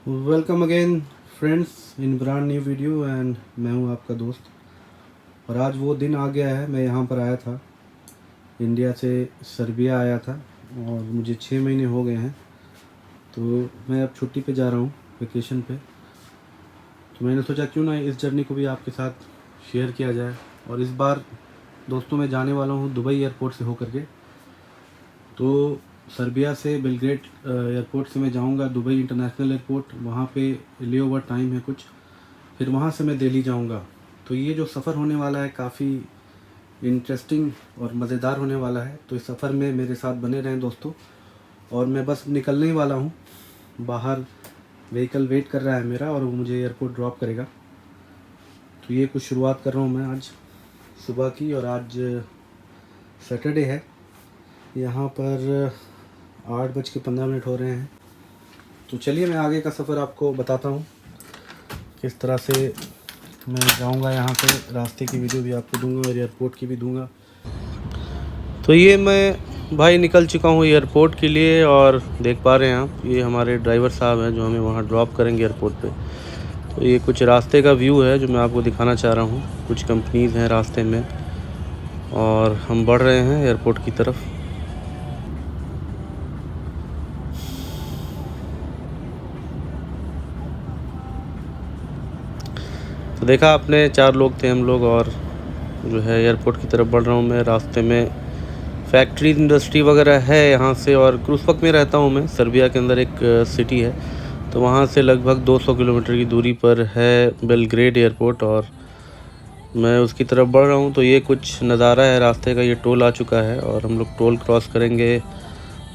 Welcome again friends in brand new video and मैं हूं आपका दोस्त। और आज वो दिन आ गया है, मैं यहां पर आया था, इंडिया से सर्बिया आया था और मुझे 6 महीने हो गए हैं। तो मैं अब छुट्टी पे जा रहा हूं, वेकेशन पे। तो मैंने सोचा क्यों ना इस जर्नी को भी आपके साथ शेयर किया जाए। और इस बार दोस्तों मैं जाने वाला हूं दुबई एयरपोर्ट से होकर के। तो सर्बिया से बेलग्रेड एयरपोर्ट से मैं जाऊंगा दुबई इंटरनेशनल एयरपोर्ट, वहाँ पे लेओवर टाइम है कुछ, फिर वहाँ से मैं दिल्ली जाऊंगा। तो ये जो सफ़र होने वाला है काफ़ी इंटरेस्टिंग और मज़ेदार होने वाला है। तो इस सफ़र में मेरे साथ बने रहें दोस्तों। और मैं बस निकलने ही वाला हूँ, बाहर व्हीकल वेट कर रहा है मेरा और वो मुझे एयरपोर्ट ड्रॉप करेगा। तो ये कुछ शुरुआत कर रहा हूँ मैं आज सुबह की। और आज सैटरडे है, यहाँ पर 8:15 हो रहे हैं। तो चलिए मैं आगे का सफ़र आपको बताता हूँ किस तरह से मैं जाऊँगा। यहाँ से रास्ते की वीडियो भी आपको दूंगा और एयरपोर्ट की भी दूंगा। तो ये मैं भाई निकल चुका हूँ एयरपोर्ट के लिए और देख पा रहे हैं आप, ये हमारे ड्राइवर साहब हैं जो हमें वहाँ ड्रॉप करेंगे एयरपोर्ट पे। तो ये कुछ रास्ते का व्यू है जो मैं आपको दिखाना चाह रहा हूँ। कुछ कंपनीज़ हैं रास्ते में और हम बढ़ रहे हैं एयरपोर्ट की तरफ। तो देखा आपने, 4 लोग थे हम लोग और जो है एयरपोर्ट की तरफ बढ़ रहा हूँ मैं। रास्ते में फैक्ट्री इंडस्ट्री वगैरह है यहाँ से। और क्रूसवक में रहता हूँ मैं, सर्बिया के अंदर एक सिटी है, तो वहाँ से लगभग 200 किलोमीटर की दूरी पर है बेलग्रेड एयरपोर्ट और मैं उसकी तरफ बढ़ रहा हूँ। तो ये कुछ नज़ारा है रास्ते का। ये टोल आ चुका है और हम लोग टोल क्रॉस करेंगे,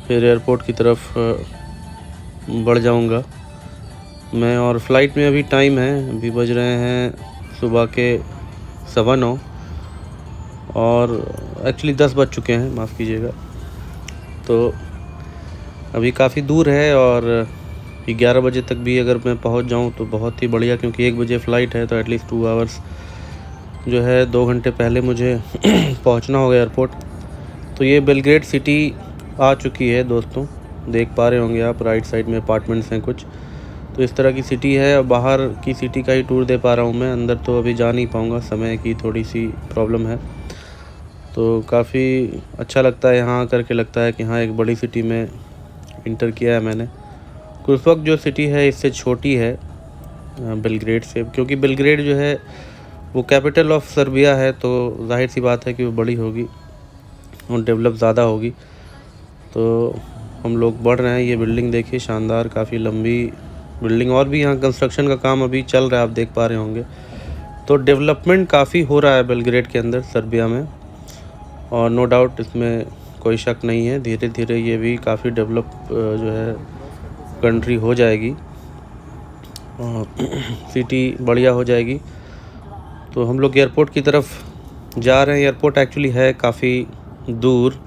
फिर एयरपोर्ट की तरफ बढ़ जाऊँगा मैं। और फ़्लाइट में अभी टाइम है, अभी बज रहे हैं सुबह के 9:15 और एक्चुअली 10 बज चुके हैं, माफ़ कीजिएगा। तो अभी काफ़ी दूर है और 11 बजे तक भी अगर मैं पहुंच जाऊं तो बहुत ही बढ़िया, क्योंकि 1 बजे फ़्लाइट है तो एटलीस्ट 2 आवर्स जो है 2 घंटे पहले मुझे पहुंचना होगा एयरपोर्ट। तो ये बेलग्रेड सिटी आ चुकी है दोस्तों, देख पा रहे होंगे आप, राइट साइड में अपार्टमेंट्स हैं कुछ। तो इस तरह की सिटी है। बाहर की सिटी का ही टूर दे पा रहा हूँ मैं, अंदर तो अभी जा नहीं पाऊँगा, समय की थोड़ी सी प्रॉब्लम है। तो काफ़ी अच्छा लगता है यहाँ आकर के, लगता है कि हाँ एक बड़ी सिटी में इंटर किया है मैंने। उस वक्त जो सिटी है इससे छोटी है बेलग्रेड से, क्योंकि बेलग्रेड जो है वो कैपिटल ऑफ सर्बिया है, तो जाहिर सी बात है कि वो बड़ी होगी और डेवलप ज़्यादा होगी। तो हम लोग बढ़ रहे हैं। ये बिल्डिंग देखिए, शानदार, काफ़ी लंबी बिल्डिंग। और भी यहाँ कंस्ट्रक्शन का काम अभी चल रहा है, आप देख पा रहे होंगे। तो डेवलपमेंट काफ़ी हो रहा है बेलग्रेड के अंदर, सर्बिया में, और नो डाउट इसमें कोई शक नहीं है। धीरे धीरे ये भी काफ़ी डेवलप जो है कंट्री हो जाएगी और सिटी बढ़िया हो जाएगी। तो हम लोग एयरपोर्ट की तरफ जा रहे हैं। एयरपोर्ट एक्चुअली है काफ़ी दूर।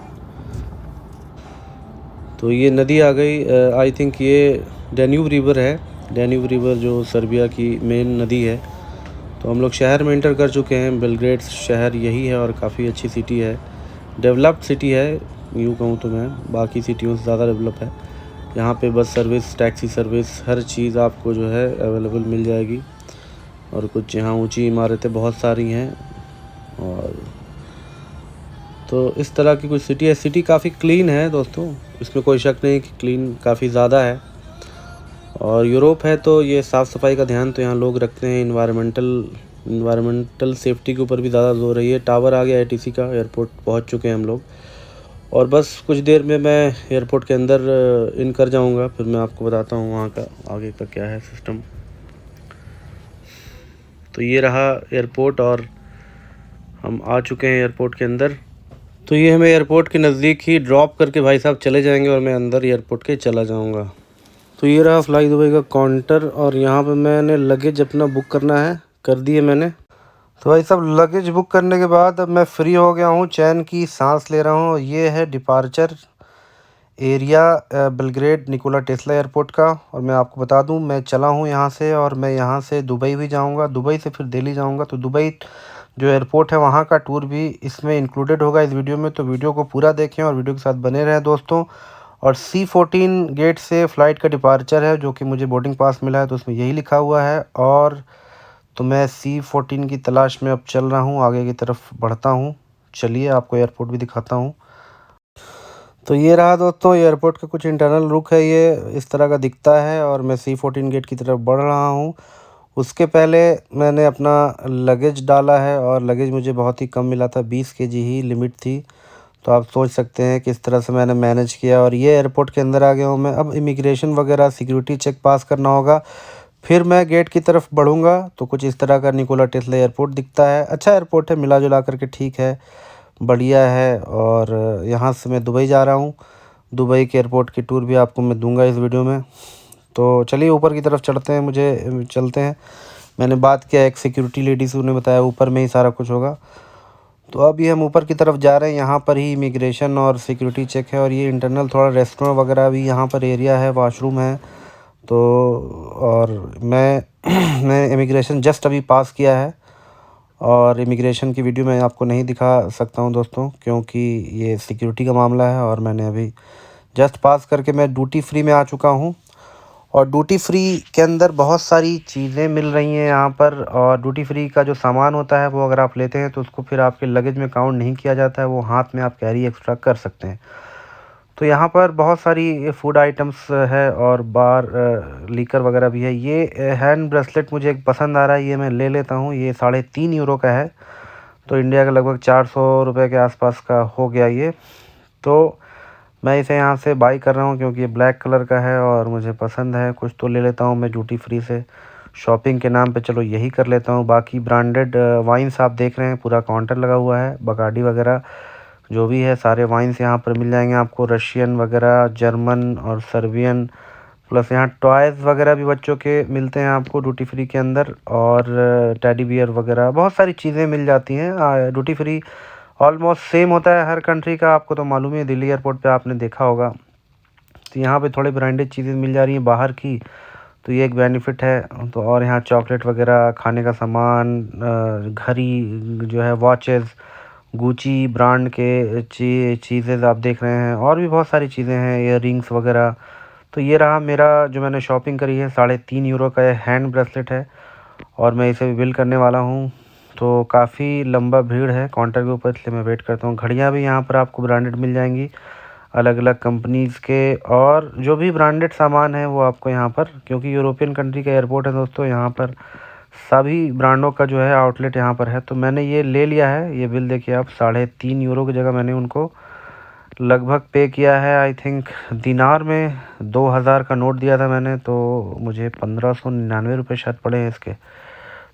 तो ये नदी आ गई, आई थिंक ये डैन्यूब रिवर है, डैन्यूब रिवर जो सर्बिया की मेन नदी है। तो हम लोग शहर में एंटर कर चुके हैं। बेलग्रेड शहर यही है और काफ़ी अच्छी सिटी है, डेवलप्ड सिटी है यूँ कहूँ तो मैं, बाकी सिटियों से ज़्यादा डेवलप है। यहाँ पे बस सर्विस, टैक्सी सर्विस, हर चीज़ आपको जो है अवेलेबल मिल जाएगी। और कुछ यहाँ ऊंची इमारतें बहुत सारी हैं। और तो इस तरह की कुछ सिटी है। सिटी काफ़ी क्लीन है दोस्तों, इसमें कोई शक नहीं कि क्लीन काफ़ी ज़्यादा है। और यूरोप है तो ये साफ़ सफाई का ध्यान तो यहाँ लोग रखते हैं। इन्वायरमेंटल सेफ्टी के ऊपर भी ज़्यादा जोर है। ये टावर आ गया ATC का, एयरपोर्ट पहुँच चुके हैं हम लोग और बस कुछ देर में मैं एयरपोर्ट के अंदर इन कर जाऊंगा। फिर मैं आपको बताता हूँ वहाँ का आगे का क्या है सिस्टम। तो ये रहा एयरपोर्ट और हम आ चुके हैं एयरपोर्ट के अंदर। तो ये हमें एयरपोर्ट के नज़दीक ही ड्रॉप करके भाई साहब चले जाएंगे और मैं अंदर एयरपोर्ट के चला जाऊँगा। तो ये रहा फ्लाई दुबई का काउंटर और यहाँ पे मैंने लगेज अपना बुक करना है, कर दिए मैंने। तो भाई साहब लगेज बुक करने के बाद अब मैं फ्री हो गया हूँ, चैन की सांस ले रहा हूँ। ये है departure area Belgrade Nikola Tesla airport का। और मैं आपको बता दूं, मैं चला हूं यहां से और मैं यहां से दुबई भी जाऊंगा, दुबई से फिर दिल्ली जाऊंगा। तो दुबई जो एयरपोर्ट है वहां का टूर भी इसमें इंक्लूडेड होगा इस वीडियो में। तो वीडियो को पूरा देखें और वीडियो के साथ बने रहें दोस्तों। और C14 गेट से फ़्लाइट का डिपार्चर है, जो कि मुझे बोर्डिंग पास मिला है, तो उसमें यही लिखा हुआ है। और तो मैं C14 की तलाश में अब चल रहा हूँ, आगे की तरफ बढ़ता हूँ। चलिए आपको एयरपोर्ट भी दिखाता हूँ। तो ये रहा दोस्तों एयरपोर्ट का कुछ इंटरनल लुक है, ये इस तरह का दिखता है और मैं C14 गेट की तरफ बढ़ रहा हूँ। उसके पहले मैंने अपना लगेज डाला है और लगेज मुझे बहुत ही कम मिला था, 20 केजी ही लिमिट थी। तो आप सोच सकते हैं किस तरह से मैंने मैनेज किया। और ये एयरपोर्ट के अंदर आ गया हूँ मैं। अब इमिग्रेशन वगैरह सिक्योरिटी चेक पास करना होगा, फिर मैं गेट की तरफ बढ़ूँगा। तो कुछ इस तरह का निकोला टेस्ला एयरपोर्ट दिखता है। अच्छा एयरपोर्ट है, मिला जुला करके ठीक है, बढ़िया है। और यहाँ से मैं दुबई जा रहा हूँ। दुबई के एयरपोर्ट की टूर भी आपको मैं दूंगा इस वीडियो में। तो चलिए ऊपर की तरफ चलते हैं। मैंने बात किया एक सिक्योरिटी लेडी से, उन्होंने बताया ऊपर में ही सारा कुछ होगा। तो अभी हम ऊपर की तरफ जा रहे हैं। यहाँ पर ही इमिग्रेशन और सिक्योरिटी चेक है। और ये इंटरनल थोड़ा रेस्टोरेंट वगैरह भी यहाँ पर एरिया है, वॉशरूम है। तो और मैं मैं इमिग्रेशन जस्ट अभी पास किया है और इमिग्रेशन की वीडियो मैं आपको नहीं दिखा सकता हूँ दोस्तों, क्योंकि ये सिक्योरिटी का मामला है। और मैंने अभी जस्ट पास करके मैं ड्यूटी फ्री में आ चुका हूँ। और ड्यूटी फ्री के अंदर बहुत सारी चीज़ें मिल रही हैं यहाँ पर। और ड्यूटी फ्री का जो सामान होता है वो अगर आप लेते हैं तो उसको फिर आपके लगेज में काउंट नहीं किया जाता है, वो हाथ में आप कैरी एक्स्ट्रा कर सकते हैं। तो यहाँ पर बहुत सारी फूड आइटम्स है और बार लीकर वगैरह भी है। ये हैंड ब्रेसलेट मुझे एक पसंद आ रहा है, ये मैं ले लेता हूँ। ये 3.5 यूरो का है, तो इंडिया का लगभग 400 रुपये के आसपास का हो गया ये। तो मैं इसे यहाँ से बाई कर रहा हूँ क्योंकि ये ब्लैक कलर का है और मुझे पसंद है। कुछ तो ले लेता हूँ मैं ड्यूटी फ्री से, शॉपिंग के नाम पे चलो यही कर लेता हूँ। बाकी ब्रांडेड वाइन्स आप देख रहे हैं, पूरा काउंटर लगा हुआ है। बकार्डी वगैरह जो भी है सारे वाइन्स यहाँ पर मिल जाएंगे आपको, रशियन वगैरह, जर्मन और सर्बियन। प्लस यहाँ टॉयज़ वगैरह भी बच्चों के मिलते हैं आपको ड्यूटी फ्री के अंदर। और टेडी बियर वगैरह बहुत सारी चीज़ें मिल जाती हैं। ड्यूटी फ्री ऑलमोस्ट सेम होता है हर कंट्री का, आपको तो मालूम ही है, दिल्ली एयरपोर्ट पे आपने देखा होगा। तो यहाँ पे थोड़े ब्रांडेड चीज़ें मिल जा रही हैं बाहर की, तो ये एक बेनिफिट है। तो और यहाँ चॉकलेट वगैरह, खाने का सामान, घड़ी जो है, वॉचेस, गुची ब्रांड के चीज़ें आप देख रहे हैं। और भी बहुत सारी चीज़ें हैं, ईयर रिंग्स वगैरह। तो ये रहा मेरा जो मैंने शॉपिंग करी है, 3.5 यूरो का ये हैंड ब्रेसलेट है और मैं इसे बिल करने वाला हूँ। तो काफ़ी लंबा भीड़ है काउंटर के ऊपर, इसलिए मैं वेट करता हूँ। घड़ियाँ भी यहाँ पर आपको ब्रांडेड मिल जाएंगी अलग अलग कंपनीज़ के। और जो भी ब्रांडेड सामान है वो आपको यहाँ पर, क्योंकि यूरोपियन कंट्री का एयरपोर्ट है दोस्तों, यहाँ पर सभी ब्रांडों का जो है आउटलेट यहाँ पर है। तो मैंने ये ले लिया है। ये बिल देखिए आप, 3.5 यूरो की जगह मैंने उनको लगभग पे किया है, आई थिंक दिनार में 2000 का नोट दिया था मैंने, तो मुझे 1599 रुपये शायद पड़े हैं इसके।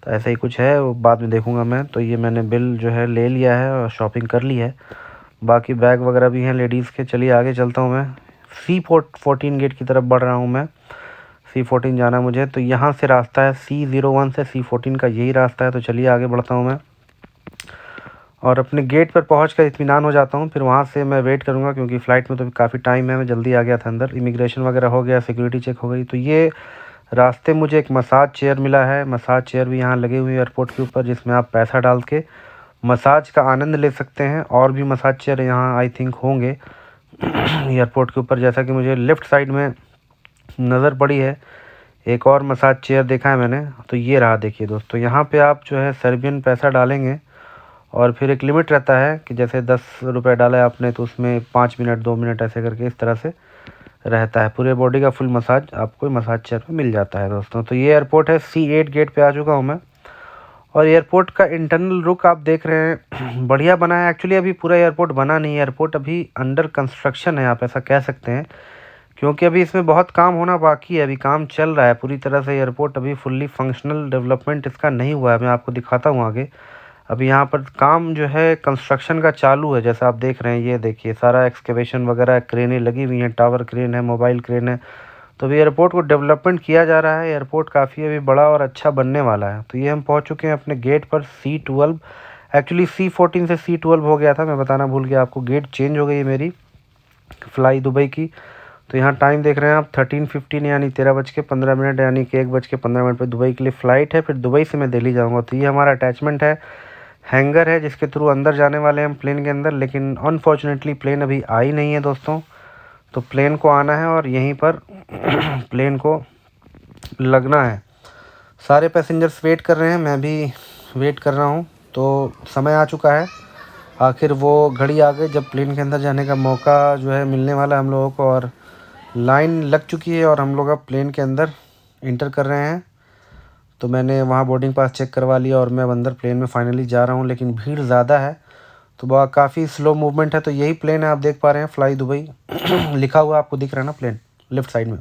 तो ऐसा ही कुछ है, वो बाद में देखूंगा मैं। तो ये मैंने बिल जो है ले लिया है और शॉपिंग कर ली है। बाकी बैग वगैरह भी हैं लेडीज़ के। चलिए आगे चलता हूँ मैं। C14 गेट की तरफ बढ़ रहा हूँ मैं। C14 जाना मुझे, तो यहाँ से रास्ता है C01 से C14 का, यही रास्ता है। तो चलिए आगे बढ़ता हूँ मैं और अपने गेट पर पहुँच कर इत्मीनान हो जाता हूँ। फिर वहाँ से मैं वेट करूँगा क्योंकि फ़्लाइट में तो काफ़ी टाइम है। मैं जल्दी आ गया था अंदर, इमिग्रेशन वगैरह हो गया, सिक्योरिटी चेक हो गई। तो ये रास्ते मुझे एक मसाज चेयर मिला है। मसाज चेयर भी यहाँ लगे हुए हैं एयरपोर्ट के ऊपर, जिसमें आप पैसा डाल के मसाज का आनंद ले सकते हैं। और भी मसाज चेयर यहाँ आई थिंक होंगे एयरपोर्ट के ऊपर, जैसा कि मुझे लेफ़्ट साइड में नज़र पड़ी है। एक और मसाज चेयर देखा है मैंने, तो ये रहा देखिए दोस्तों। यहाँ पे आप जो है सर्बियन पैसा डालेंगे और फिर एक लिमिट रहता है कि जैसे 10 रुपये डाला है आपने तो उसमें 5 मिनट 2 मिनट ऐसे करके इस तरह से रहता है। पूरे बॉडी का फुल मसाज आपको मसाज चेयर पे मिल जाता है दोस्तों। तो ये एयरपोर्ट है, C8 गेट पे आ चुका हूँ मैं। और एयरपोर्ट का इंटरनल लुक आप देख रहे हैं, बढ़िया बना है। एक्चुअली अभी पूरा एयरपोर्ट बना नहीं है, एयरपोर्ट अभी अंडर कंस्ट्रक्शन है, आप ऐसा कह सकते हैं, क्योंकि अभी इसमें बहुत काम होना बाकी है। अभी काम चल रहा है पूरी तरह से। एयरपोर्ट अभी फुल्ली फंक्शनल डेवलपमेंट इसका नहीं हुआ है। मैं आपको दिखाता हूँ आगे। अभी यहाँ पर काम जो है कंस्ट्रक्शन का चालू है, जैसा आप देख रहे हैं। ये देखिए सारा एक्सकेवेशन वगैरह, क्रेनें लगी हुई हैं, टावर क्रेन है, मोबाइल क्रेन है। तो अभी एयरपोर्ट को डेवलपमेंट किया जा रहा है। एयरपोर्ट काफ़ी अभी बड़ा और अच्छा बनने वाला है। तो ये हम पहुँच चुके हैं अपने गेट पर, C12। एक्चुअली C14 से C12 हो गया था, मैं बताना भूल गया आपको। गेट चेंज हो गई है मेरी फ़्लाई दुबई की। तो यहाँ टाइम देख रहे हैं आप 13:15 यानी 13:15 यानी कि 1:15 पर दुबई के लिए फ़्लाइट है। फिर दुबई से मैं दिल्ली जाऊँगा। तो ये हमारा अटैचमेंट है, हैंगर है, जिसके थ्रू अंदर जाने वाले हैं हम प्लेन के अंदर। लेकिन अनफॉर्चुनेटली प्लेन अभी आई नहीं है दोस्तों। तो प्लेन को आना है और यहीं पर प्लेन को लगना है। सारे पैसेंजर्स वेट कर रहे हैं, मैं भी वेट कर रहा हूँ। तो समय आ चुका है, आखिर वो घड़ी आ गई जब प्लेन के अंदर जाने का मौका जो है मिलने वाला है हम लोगों को, और लाइन लग चुकी है और हम लोग अब प्लेन के अंदर इंटर कर रहे हैं। तो मैंने वहाँ बोर्डिंग पास चेक करवा लिया और मैं अब अंदर प्लेन में फाइनली जा रहा हूँ, लेकिन भीड़ ज़्यादा है तो वह काफ़ी स्लो मूवमेंट है। तो यही प्लेन है, आप देख पा रहे हैं, फ्लाई दुबई लिखा हुआ आपको दिख रहा है ना, प्लेन लेफ्ट साइड में।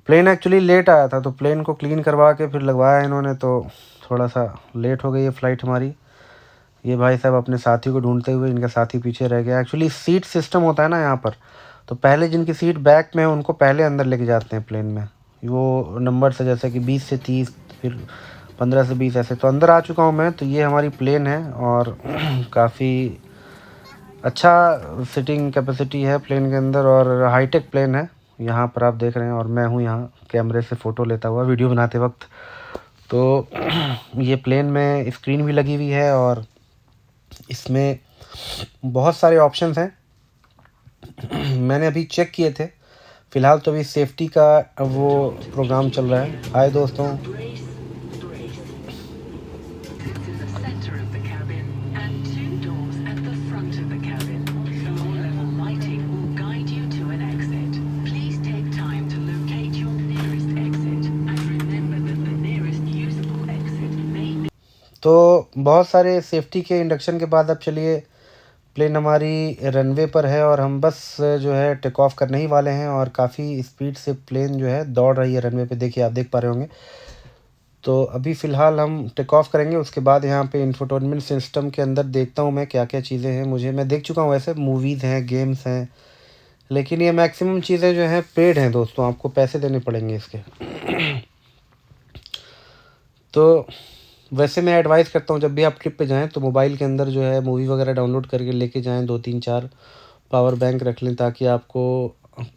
प्लेन एक्चुअली लेट आया था तो प्लेन को क्लीन करवा के फिर लगवाया इन्होंने, तो थोड़ा सा लेट हो गई है फ़्लाइट हमारी। ये भाई साहब अपने साथी को ढूंढते हुए, इनका साथी पीछे रह गया। एक्चुअली सीट सिस्टम होता है ना यहाँ पर, तो पहले जिनकी सीट बैक में है उनको पहले अंदर लेके जाते हैं प्लेन में। वो नंबर से जैसे कि 20 से 30, फिर 15 से 20 ऐसे। तो अंदर आ चुका हूँ मैं। तो ये हमारी प्लेन है और काफ़ी अच्छा सीटिंग कैपेसिटी है प्लेन के अंदर और हाईटेक प्लेन है। यहाँ पर आप देख रहे हैं और मैं हूँ यहाँ कैमरे से फ़ोटो लेता हुआ वीडियो बनाते वक्त। तो ये प्लेन में स्क्रीन भी लगी हुई है और इसमें बहुत सारे ऑप्शंस हैं। मैंने अभी चेक किए थे, फ़िलहाल तो अभी सेफ्टी का वो प्रोग्राम चल रहा है। हाय दोस्तों। तो बहुत सारे सेफ्टी के इंडक्शन के बाद अब चलिए, प्लेन हमारी रनवे पर है और हम बस जो है टेक ऑफ करने ही वाले हैं और काफ़ी स्पीड से प्लेन जो है दौड़ रही है रनवे पे। देखिए, आप देख पा रहे होंगे। तो अभी फ़िलहाल हम टेक ऑफ करेंगे, उसके बाद यहाँ पे इंफोटेनमेंट सिस्टम के अंदर देखता हूँ मैं क्या क्या चीज़ें हैं। मैं देख चुका हूँ, वैसे मूवीज़ हैं, गेम्स हैं, लेकिन ये मैक्सिमम चीज़ें जो हैं पेड हैं दोस्तों, आपको पैसे देने पड़ेंगे इसके। तो वैसे मैं एडवाइस करता हूँ, जब भी आप ट्रिप पे जाएँ तो मोबाइल के अंदर जो है मूवी वगैरह डाउनलोड करके लेके जाएँ, 2-3-4 पावर बैंक रख लें ताकि आपको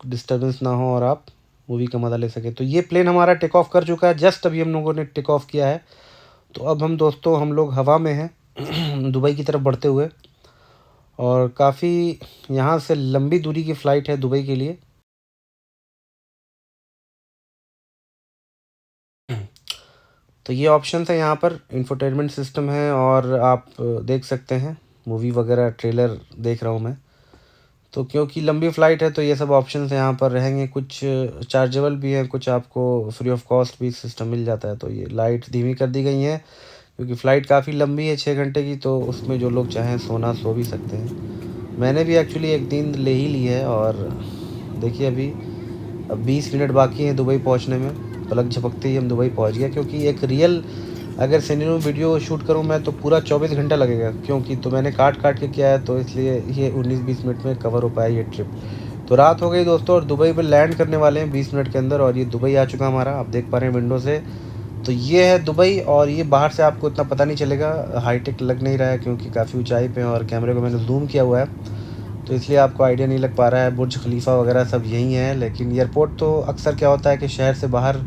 डिस्टर्बेंस ना हो और आप मूवी का मज़ा ले सकें। तो ये प्लेन हमारा टेक ऑफ कर चुका है, जस्ट अभी हम लोगों ने टेक ऑफ किया है। तो अब हम लोग हवा में हैं दुबई की तरफ बढ़ते हुए, और काफ़ी यहाँ से लंबी दूरी की फ़्लाइट है दुबई के लिए। तो ये ऑप्शंस है, यहाँ पर इंफोटेनमेंट सिस्टम है और आप देख सकते हैं मूवी वगैरह, ट्रेलर देख रहा हूँ मैं। तो क्योंकि लंबी फ़्लाइट है तो ये सब ऑप्शंस यहाँ पर रहेंगे। कुछ चार्जेबल भी हैं, कुछ आपको फ्री ऑफ कॉस्ट भी सिस्टम मिल जाता है। तो ये लाइट धीमी कर दी गई हैं क्योंकि फ़्लाइट काफ़ी लंबी है, 6 घंटे की, तो उसमें जो लोग चाहें सोना सो भी सकते हैं। मैंने भी एक्चुअली एक नींद ले ही ली है और देखिए अभी अब 20 मिनट बाकी हैं दुबई पहुंचने में। पलक झपकते ही हम दुबई पहुंच गए, क्योंकि एक रियल अगर सिनेरियो वीडियो शूट करूं मैं तो पूरा 24 घंटा लगेगा, क्योंकि तो मैंने काट के किया है, तो इसलिए ये 19-20 मिनट में कवर हो पाया ये ट्रिप। तो रात हो गई दोस्तों और दुबई में लैंड करने वाले हैं 20 मिनट के अंदर, और ये दुबई आ चुका हमारा, आप देख पा रहे हैं विंडो से। तो ये है दुबई, और ये बाहर से आपको इतना पता नहीं चलेगा, हाईटेक लग नहीं रहा है क्योंकि काफ़ी ऊंचाई पे है और कैमरे को मैंने जूम किया हुआ है, तो इसलिए आपको आइडिया नहीं लग पा रहा है। बुर्ज खलीफा वगैरह सब यहीं है, लेकिन एयरपोर्ट तो अक्सर क्या होता है कि शहर से बाहर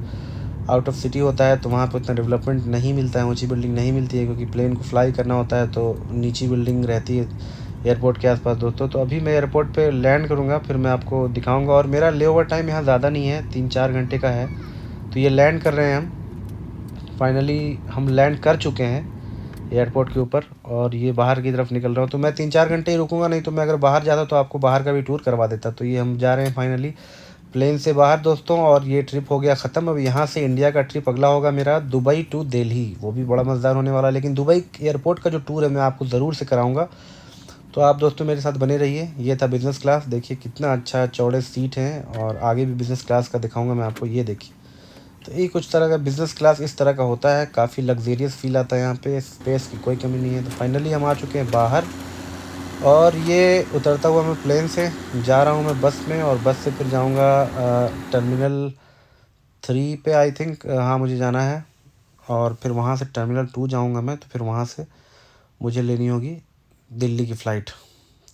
आउट ऑफ सिटी होता है, तो वहाँ पे उतना डेवलपमेंट नहीं मिलता है, ऊंची बिल्डिंग नहीं मिलती है, क्योंकि प्लेन को फ्लाई करना होता है तो नीची बिल्डिंग रहती है एयरपोर्ट के आसपास दोस्तों। तो अभी मैं एयरपोर्ट पे लैंड करूँगा, फिर मैं आपको दिखाऊँगा। और मेरा लेओवर टाइम यहाँ ज़्यादा नहीं है, 3-4 घंटे का है। तो ये लैंड कर रहे हैं हम, फाइनली हम लैंड कर चुके हैं एयरपोर्ट के ऊपर, और ये बाहर की तरफ निकल रहा हूँ। तो मैं 3-4 घंटे ही रुकूंगा, नहीं तो मैं अगर बाहर जाता तो आपको बाहर का भी टूर करवा देता। तो ये हम जा रहे हैं फाइनली प्लेन से बाहर दोस्तों, और ये ट्रिप हो गया ख़त्म। अब यहाँ से इंडिया का ट्रिप अगला होगा मेरा दुबई टू दिल्ली, वो भी बड़ा मज़ेदार होने वाला है। लेकिन दुबई एयरपोर्ट का जो टूर है मैं आपको ज़रूर से कराऊँगा, तो आप दोस्तों मेरे साथ बने रहिए। ये था बिज़नेस क्लास, देखिए कितना अच्छा चौड़े सीट हैं, और आगे भी बिज़नेस क्लास का दिखाऊँगा मैं आपको, ये देखिए। तो ये कुछ तरह का बिज़नेस क्लास इस तरह का होता है, काफ़ी लग्जेरियस फील आता है यहाँ पे, स्पेस की कोई कमी नहीं है। तो फाइनली हम आ चुके हैं बाहर, और ये उतरता हुआ मैं प्लेन से जा रहा हूँ मैं बस में, और बस से फिर जाऊँगा टर्मिनल 3 पे आई थिंक, हाँ मुझे जाना है, और फिर वहाँ से टर्मिनल 2 जाऊँगा मैं, तो फिर वहाँ से मुझे लेनी होगी दिल्ली की फ़्लाइट।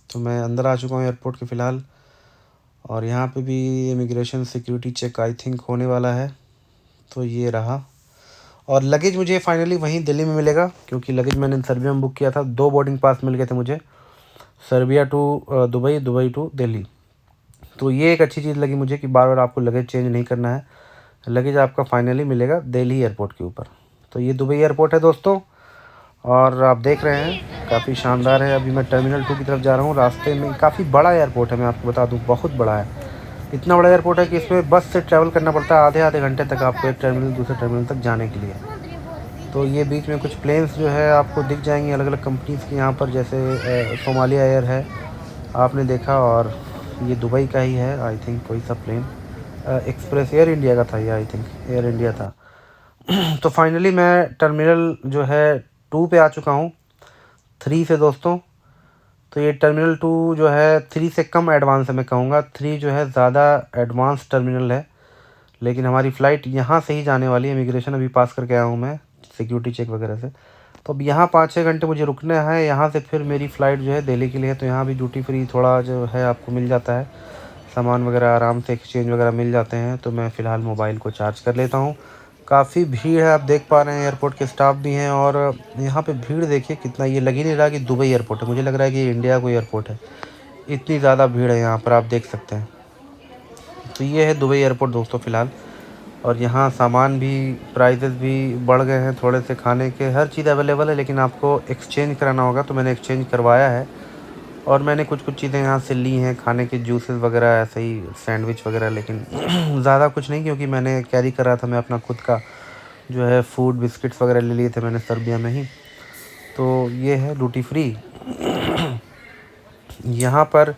तो मैं अंदर आ चुका हूँ एयरपोर्ट के फ़िलहाल, और यहाँ पे भी immigration security check I think होने वाला है। तो ये रहा, और लगेज मुझे फाइनली वहीं दिल्ली में मिलेगा, क्योंकि लगेज मैंने सर्बिया में बुक किया था। 2 बोर्डिंग पास मिल गए थे मुझे, Serbia to Dubai, Dubai to Delhi. तो ये एक अच्छी चीज़ लगी मुझे कि बार बार आपको लगेज चेंज नहीं करना है, लगेज आपका फाइनली मिलेगा दिल्ली एयरपोर्ट के ऊपर। तो ये दुबई एयरपोर्ट है दोस्तों, और आप देख रहे हैं काफ़ी शानदार है। अभी मैं टर्मिनल 2 की तरफ जा रहा हूँ। रास्ते में काफ़ी बड़ा एयरपोर्ट है, मैं आपको बता दूँ बहुत बड़ा है। इतना बड़ा एयरपोर्ट है कि इसमें बस से ट्रैवल करना पड़ता है आधे घंटे तक आपको एक टर्मिनल दूसरे टर्मिनल तक जाने के लिए। तो ये बीच में कुछ प्लेन्स जो है आपको दिख जाएंगी अलग अलग कंपनीज़ की यहाँ पर, जैसे सोमालिया एयर है आपने देखा, और ये दुबई का ही है आई थिंक कोई सा प्लेन, एक्सप्रेस एयर इंडिया का था ये, आई थिंक एयर इंडिया था। तो फाइनली मैं टर्मिनल जो है 2 पे आ चुका हूँ 3 से दोस्तों। तो ये टर्मिनल 2 जो है 3 से कम एडवांस है, मैं कहूँगा 3 जो है ज़्यादा एडवांस टर्मिनल है। लेकिन हमारी फ़्लाइट यहाँ से ही जाने वाली है, इमिग्रेशन अभी पास करके आया हूँ मैं सिक्योरिटी चेक वगैरह से। तो अब यहाँ 5-6 घंटे मुझे रुकना है, यहाँ से फिर मेरी फ़्लाइट जो है दिल्ली के लिए है। तो यहाँ भी ड्यूटी फ्री थोड़ा जो है आपको मिल जाता है, सामान वगैरह आराम से एक्सचेंज वगैरह मिल जाते हैं। तो मैं फ़िलहाल मोबाइल को चार्ज कर लेता हूँ। काफ़ी भीड़ है, आप देख पा रहे हैं, एयरपोर्ट के स्टाफ भी हैं, और यहाँ पे भीड़ देखिए कितना, ये लग ही नहीं रहा कि दुबई एयरपोर्ट है, मुझे लग रहा है कि ये इंडिया कोई एयरपोर्ट है, इतनी ज़्यादा भीड़ है यहाँ पर, आप देख सकते हैं। तो ये है दुबई एयरपोर्ट दोस्तों फ़िलहाल, और यहाँ सामान भी प्राइसेस भी बढ़ गए हैं थोड़े से, खाने के हर चीज़ अवेलेबल है, लेकिन आपको एक्सचेंज कराना होगा। तो मैंने एक्सचेंज करवाया है, और मैंने कुछ चीज़ें यहाँ से ली हैं, खाने के जूसेस वगैरह, ऐसे ही सैंडविच वगैरह, लेकिन ज़्यादा कुछ नहीं, क्योंकि मैंने कैरी कर रहा था मैं अपना खुद का जो है फूड बिस्किट्स वगैरह ले लिए थे मैंने सर्बिया में ही। तो ये है ड्यूटी फ्री यहाँ पर,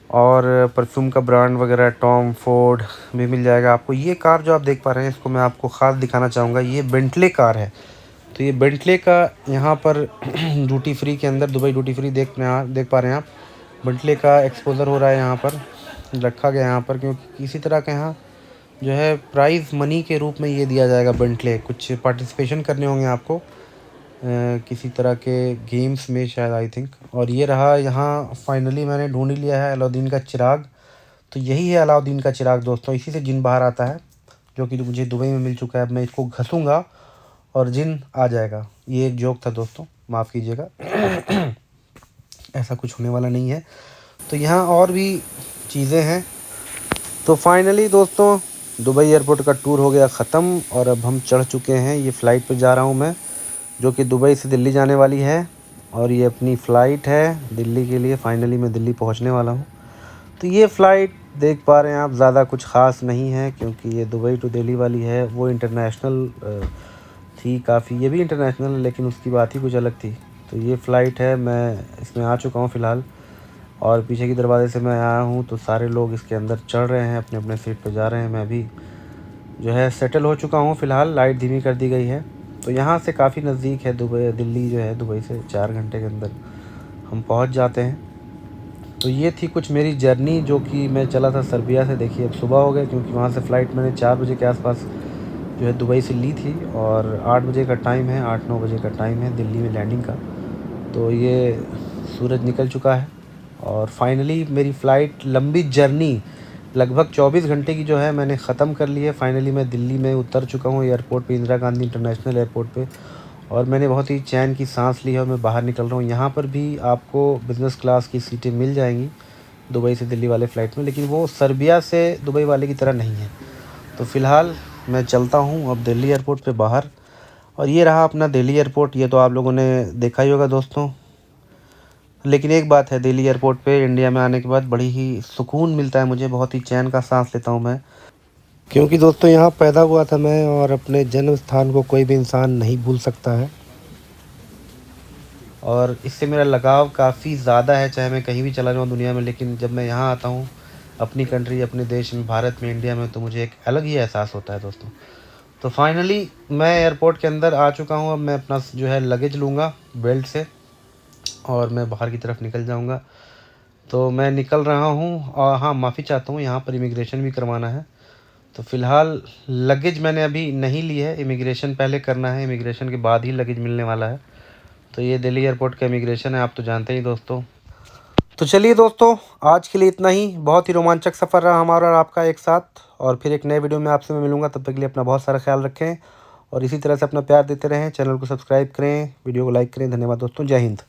और परफ्यूम का ब्रांड वगैरह टॉम फोर्ड भी मिल जाएगा आपको। ये कार जो आप देख पा रहे हैं, इसको मैं आपको ख़ास दिखाना चाहूँगा, ये बेंटले कार है। तो ये बेंटले का यहाँ पर ड्यूटी फ्री के अंदर, दुबई ड्यूटी फ्री देख पा रहे हैं आप, बेंटले का एक्सपोजर हो रहा है यहाँ पर, रखा गया यहाँ पर, क्योंकि किसी तरह के यहाँ जो है प्राइज़ मनी के रूप में ये दिया जाएगा बेंटले। कुछ पार्टिसिपेशन करने होंगे आपको किसी तरह के गेम्स में शायद, आई थिंक। और ये रहा यहाँ, फाइनली मैंने ढूंढ ही लिया है अलाउद्दीन का चिराग। तो यही है अलाउद्दीन का चिराग दोस्तों, इसी से जिन बाहर आता है, जो कि मुझे दुबई में मिल चुका है। अब मैं इसको घसूँगा और जिन आ जाएगा। ये एक जोक था दोस्तों, माफ़ कीजिएगा ऐसा कुछ होने वाला नहीं है। तो यहाँ और भी चीज़ें हैं। तो फाइनली दोस्तों दुबई एयरपोर्ट का टूर हो गया ख़त्म, और अब हम चढ़ चुके हैं। ये फ़्लाइट पे जा रहा हूँ मैं, जो कि दुबई से दिल्ली जाने वाली है, और ये अपनी फ़्लाइट है दिल्ली के लिए। फाइनली मैं दिल्ली पहुँचने वाला हूँ। तो ये फ़्लाइट देख पा रहे हैं आप, ज़्यादा कुछ ख़ास नहीं है, क्योंकि ये दुबई टू दिल्ली वाली है। वो इंटरनेशनल थी काफ़ी, ये भी इंटरनेशनल है, लेकिन उसकी बात ही कुछ अलग थी। तो ये फ़्लाइट है, मैं इसमें आ चुका हूँ फ़िलहाल, और पीछे की दरवाज़े से मैं आया हूँ। तो सारे लोग इसके अंदर चढ़ रहे हैं, अपने अपने सीट पर जा रहे हैं। मैं भी जो है सेटल हो चुका हूँ फ़िलहाल, लाइट धीमी कर दी गई है। तो यहाँ से काफ़ी नज़दीक है दिल्ली जो है, दुबई से 4 घंटे के अंदर हम पहुँच जाते हैं। तो ये थी कुछ मेरी जर्नी, जो कि मैं चला था सर्बिया से। देखिए अब सुबह हो गया, क्योंकि वहाँ से फ़्लाइट मैंने 4 बजे के आसपास जो है दुबई से ली थी, और 8 बजे का टाइम है, 8-9 बजे का टाइम है दिल्ली में लैंडिंग का। तो ये सूरज निकल चुका है, और फाइनली मेरी फ़्लाइट, लंबी जर्नी लगभग 24 घंटे की जो है, मैंने ख़त्म कर ली है। फाइनली मैं दिल्ली में उतर चुका हूँ एयरपोर्ट पे, इंदिरा गांधी इंटरनेशनल एयरपोर्ट पे, और मैंने बहुत ही चैन की सांस ली है, और मैं बाहर निकल रहा हूँ। यहाँ पर भी आपको बिज़नेस क्लास की सीटें मिल जाएंगी दुबई से दिल्ली वाले फ़्लाइट में, लेकिन वो सर्बिया से दुबई वाले की तरह नहीं है। तो फ़िलहाल मैं चलता हूँ अब दिल्ली एयरपोर्ट पे बाहर, और ये रहा अपना दिल्ली एयरपोर्ट। ये तो आप लोगों ने देखा ही होगा दोस्तों। लेकिन एक बात है, दिल्ली एयरपोर्ट पे इंडिया में आने के बाद बड़ी ही सुकून मिलता है मुझे, बहुत ही चैन का सांस लेता हूँ मैं, क्योंकि दोस्तों यहाँ पैदा हुआ था मैं, और अपने जन्म स्थान को कोई भी इंसान नहीं भूल सकता है, और इससे मेरा लगाव काफ़ी ज़्यादा है, चाहे मैं कहीं भी चला जाऊँ दुनिया में। लेकिन जब मैं यहाँ आता हूँ अपनी कंट्री, अपने देश में, भारत में, इंडिया में, तो मुझे एक अलग ही एहसास होता है दोस्तों। तो फाइनली मैं एयरपोर्ट के अंदर आ चुका हूँ। अब मैं अपना जो है लगेज लूँगा बेल्ट से, और मैं बाहर की तरफ निकल जाऊँगा। तो मैं निकल रहा हूँ, और हाँ, माफ़ी चाहता हूँ, यहाँ पर इमिग्रेशन भी करवाना है। तो फ़िलहाल लगेज मैंने अभी नहीं ली है, इमिग्रेशन पहले करना है, इमिग्रेशन के बाद ही लगेज मिलने वाला है। तो ये दिल्ली एयरपोर्ट का इमिग्रेशन है, आप तो जानते ही दोस्तों। तो चलिए दोस्तों, आज के लिए इतना ही। बहुत ही रोमांचक सफ़र रहा हमारा और आपका एक साथ, और फिर एक नए वीडियो में आपसे मैं मिलूँगा। तब तक के लिए अपना बहुत सारा ख्याल रखें, और इसी तरह से अपना प्यार देते रहें। चैनल को सब्सक्राइब करें, वीडियो को लाइक करें। धन्यवाद दोस्तों, जय हिंद।